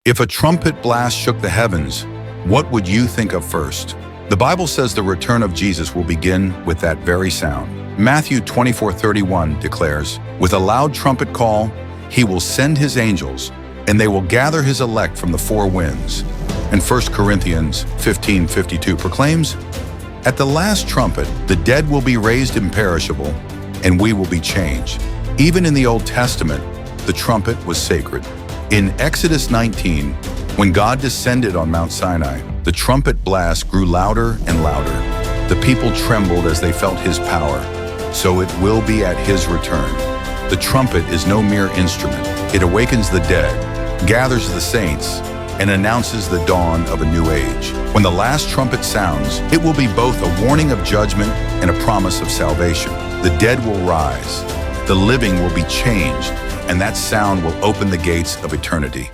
If a trumpet blast shook the heavens, what would you think of first? The Bible says the return of Jesus will begin with that very sound. Matthew 24:31 declares, "With a loud trumpet call, he will send his angels, and they will gather his elect from the four winds." And 1 Corinthians 15:52 proclaims, "At the last trumpet, the dead will be raised imperishable, and we will be changed." Even in the Old Testament, the trumpet was sacred. In Exodus 19, when God descended on Mount Sinai, the trumpet blast grew louder and louder. The people trembled as they felt his power. So it will be at his return. The trumpet is no mere instrument. It awakens the dead, gathers the saints, and announces the dawn of a new age. When the last trumpet sounds, it will be both a warning of judgment and a promise of salvation. The dead will rise, the living will be changed, and that sound will open the gates of eternity.